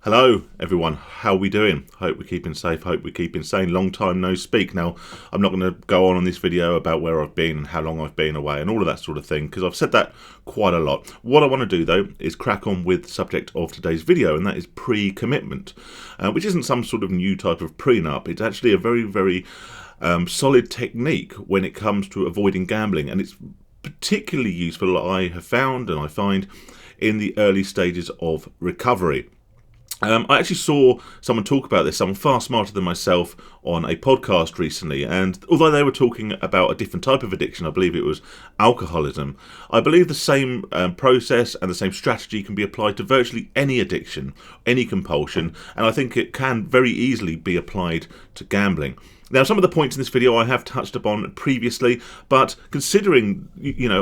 Hello everyone, how are we doing? Hope we're keeping safe, hope we're keeping sane. Long time no speak. Now, I'm not going to go on this video about where I've been and how long I've been away and all of that sort of thing, because I've said that quite a lot. What I want to do though is crack on with the subject of today's video, and that is pre-commitment, which isn't some sort of new type of prenup. It's actually a very solid technique when it comes to avoiding gambling, and it's particularly useful, I have found and I find, in the early stages of recovery. I actually saw someone talk about this, someone far smarter than myself, on a podcast recently, and although they were talking about a different type of addiction, I believe it was alcoholism, I believe the same process and the same strategy can be applied to virtually any addiction, any compulsion, and I think it can very easily be applied to gambling. Now, some of the points in this video I have touched upon previously, but considering,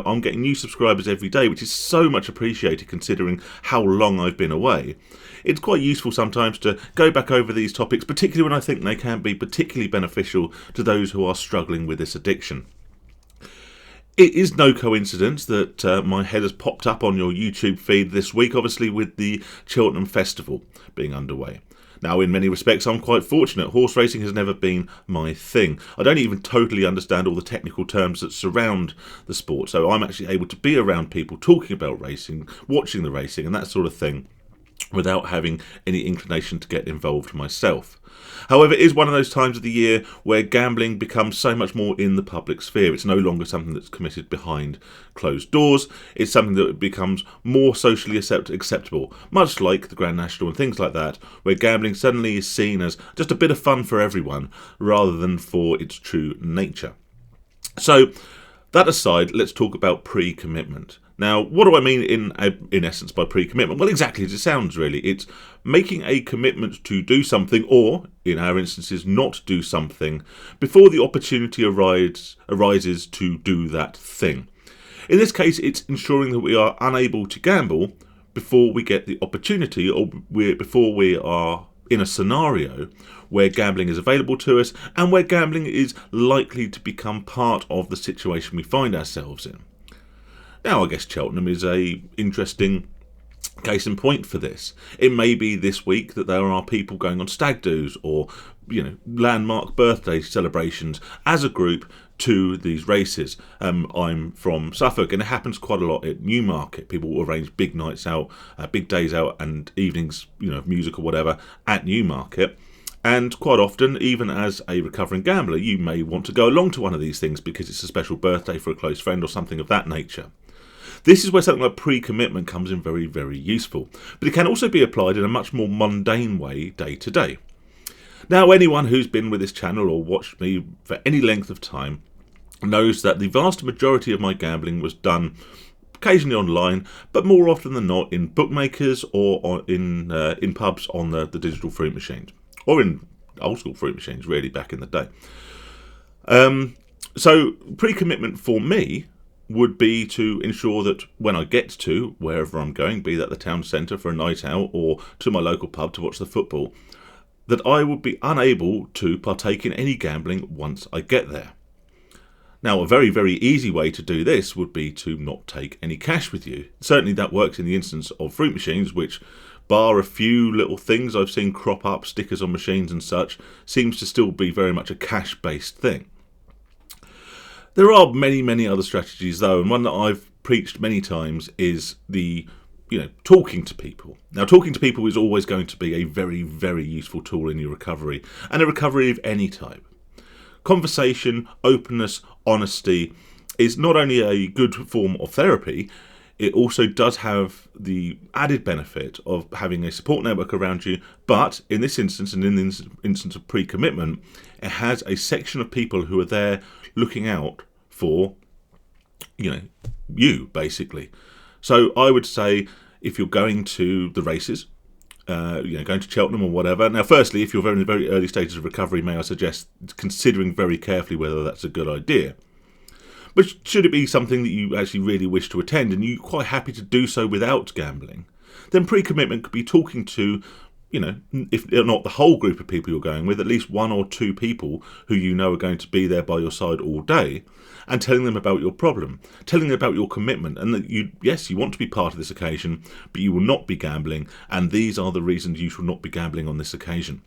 I'm getting new subscribers every day, which is so much appreciated considering how long I've been away, it's quite useful sometimes to go back over these topics, particularly when I think they can be particularly beneficial to those who are struggling with this addiction. It is no coincidence that my head has popped up on your YouTube feed this week, obviously with the Cheltenham Festival being underway. Now, in many respects, I'm quite fortunate. Horse racing has never been my thing. I don't even totally understand all the technical terms that surround the sport, so I'm actually able to be around people talking about racing, watching the racing and that sort of thing, without having any inclination to get involved myself. However, it is one of those times of the year where gambling becomes so much more in the public sphere. It's no longer something that's committed behind closed doors. It's something that becomes more socially acceptable, much like the Grand National and things like that, where gambling suddenly is seen as just a bit of fun for everyone rather than for its true nature. So, that aside, let's talk about pre-commitment. Now, what do I mean in essence by pre-commitment? Well, exactly as it sounds, really. It's making a commitment to do something, or, in our instances, not do something, before the opportunity arises to do that thing. In this case, it's ensuring that we are unable to gamble before we get the opportunity, or before we are in a scenario where gambling is available to us and where gambling is likely to become part of the situation we find ourselves in. Now, I guess Cheltenham is a interesting case in point for this. It may be this week that there are people going on stag do's or, landmark birthday celebrations as a group to these races. I'm from Suffolk, and it happens quite a lot at Newmarket. People will arrange big nights out, big days out and evenings, music or whatever at Newmarket. And quite often, even as a recovering gambler, you may want to go along to one of these things because it's a special birthday for a close friend or something of that nature. This is where something like pre-commitment comes in very useful, but it can also be applied in a much more mundane way day to day. Now, anyone who's been with this channel or watched me for any length of time knows that the vast majority of my gambling was done occasionally online, but more often than not in bookmakers or in pubs on the digital fruit machines, or in old school fruit machines, really, back in the day. So pre-commitment for me would be to ensure that when I get to wherever I'm going, be that the town centre for a night out or to my local pub to watch the football, that I would be unable to partake in any gambling once I get there. Now, a very easy way to do this would be to not take any cash with you. Certainly that works in the instance of fruit machines, which, bar a few little things I've seen crop up, stickers on machines and such, seems to still be very much a cash-based thing. There are many other strategies though, and one that I've preached many times is the talking to people. Now, talking to people is always going to be a very useful tool in your recovery, and a recovery of any type. Conversation, openness, honesty is not only a good form of therapy, it also does have the added benefit of having a support network around you, but in this instance, and in this instance of pre-commitment, it has a section of people who are there looking out for, you, basically. So I would say, if you're going to the races, going to Cheltenham or whatever. Now, firstly, if you're in the very early stages of recovery, may I suggest considering very carefully whether that's a good idea. But should it be something that you actually really wish to attend and you're quite happy to do so without gambling, then pre-commitment could be talking to, if not the whole group of people you're going with, at least one or two people who you know are going to be there by your side all day, and telling them about your problem, telling them about your commitment, and that you want to be part of this occasion, but you will not be gambling, and these are the reasons you shall not be gambling on this occasion.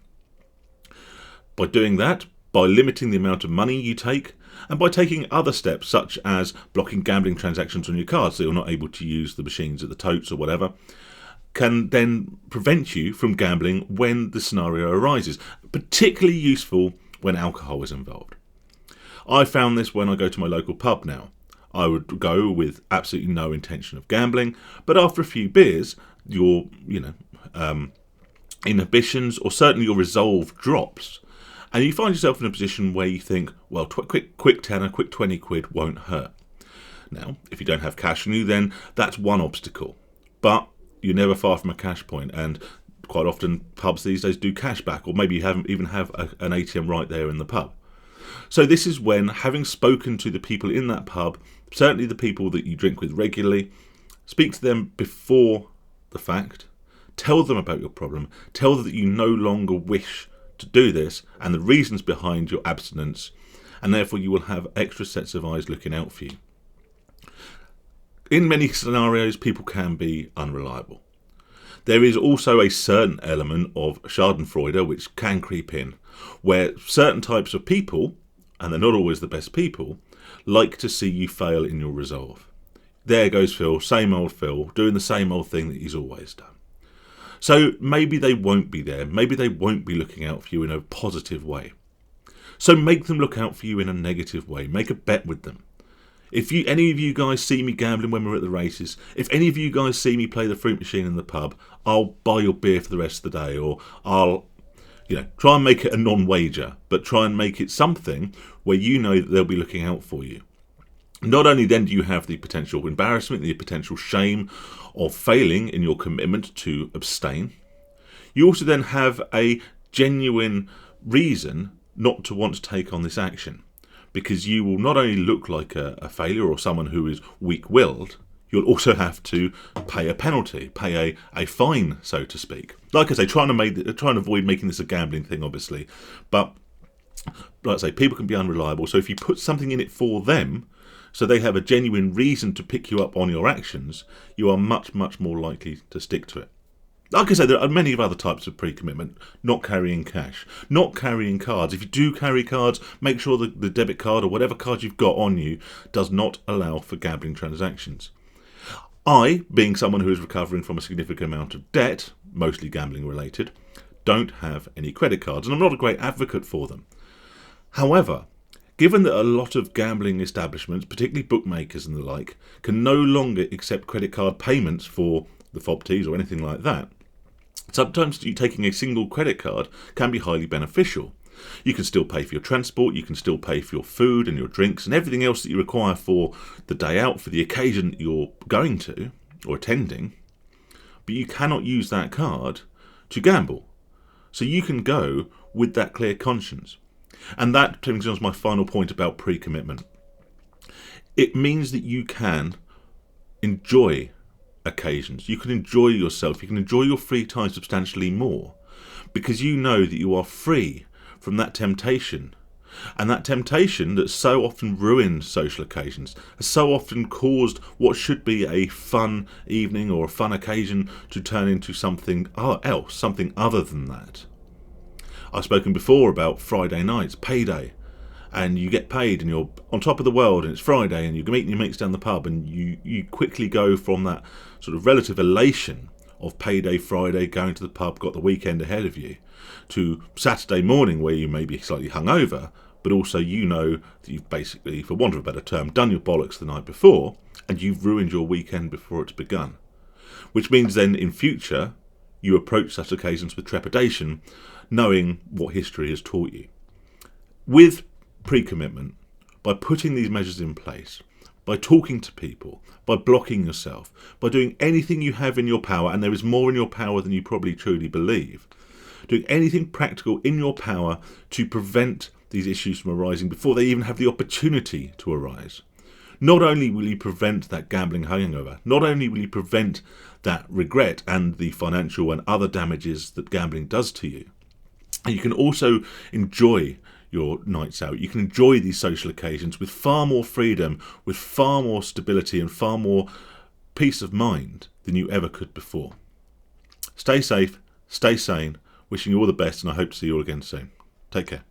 By doing that, by limiting the amount of money you take, and by taking other steps such as blocking gambling transactions on your card so you're not able to use the machines at the totes or whatever, can then prevent you from gambling when the scenario arises, particularly useful when alcohol is involved. I found this when I go to my local pub now. I would go with absolutely no intention of gambling, but after a few beers, your inhibitions, or certainly your resolve, drops, and you find yourself in a position where you think, well, quick tenner, quick 20 quid won't hurt. Now, if you don't have cash on you, then that's one obstacle. But you're never far from a cash point, and quite often pubs these days do cash back, or maybe you haven't even have an ATM right there in the pub. So this is when, having spoken to the people in that pub, certainly the people that you drink with regularly, speak to them before the fact, tell them about your problem, tell them that you no longer wish to do this and the reasons behind your abstinence, and therefore you will have extra sets of eyes looking out for you. In many scenarios, people can be unreliable. There is also a certain element of schadenfreude which can creep in, where certain types of people, and they're not always the best people, like to see you fail in your resolve. There goes Phil, doing the same old thing that he's always done. So maybe they won't be there, maybe they won't be looking out for you in a positive way. So make them look out for you in a negative way, make a bet with them. If any of you guys see me gambling when we're at the races, if any of you guys see me play the fruit machine in the pub, I'll buy your beer for the rest of the day, or I'll try and make it a non-wager, but try and make it something where you know that they'll be looking out for you. Not only then do you have the potential embarrassment, the potential shame of failing in your commitment to abstain, you also then have a genuine reason not to want to take on this action, because you will not only look like a failure or someone who is weak-willed, you'll also have to pay a penalty, pay a fine, so to speak. Like I say, trying to avoid making this a gambling thing, obviously, but like I say, people can be unreliable, so if you put something in it for them, so they have a genuine reason to pick you up on your actions, you are much, much more likely to stick to it. Like I said, there are many other types of pre-commitment. Not carrying cash, not carrying cards. If you do carry cards, make sure the debit card or whatever card you've got on you does not allow for gambling transactions. I, being someone who is recovering from a significant amount of debt, mostly gambling related, don't have any credit cards, and I'm not a great advocate for them. However, given that a lot of gambling establishments, particularly bookmakers and the like, can no longer accept credit card payments for the fob teas or anything like that, sometimes you taking a single credit card can be highly beneficial. You can still pay for your transport, you can still pay for your food and your drinks and everything else that you require for the day out, for the occasion that you're going to or attending, but you cannot use that card to gamble. So you can go with that clear conscience. And that brings on to my final point about pre-commitment. It means that you can enjoy occasions, you can enjoy yourself, you can enjoy your free time substantially more, because you know that you are free from that temptation. And that temptation that so often ruins social occasions, has so often caused what should be a fun evening or a fun occasion to turn into something else, something other than that. I've spoken before about Friday nights, payday, and you get paid and you're on top of the world and it's Friday and you're meeting your mates down the pub, and you quickly go from that sort of relative elation of payday Friday, going to the pub, got the weekend ahead of you, to Saturday morning where you may be slightly hungover, but also you know that you've basically, for want of a better term, done your bollocks the night before and you've ruined your weekend before it's begun. Which means then in future you approach such occasions with trepidation, knowing what history has taught you. With pre-commitment, by putting these measures in place, by talking to people, by blocking yourself, by doing anything you have in your power, and there is more in your power than you probably truly believe, doing anything practical in your power to prevent these issues from arising before they even have the opportunity to arise. Not only will you prevent that gambling hangover, not only will you prevent that regret and the financial and other damages that gambling does to you. And you can also enjoy your nights out. You can enjoy these social occasions with far more freedom, with far more stability and far more peace of mind than you ever could before. Stay safe, stay sane, wishing you all the best, and I hope to see you all again soon. Take care.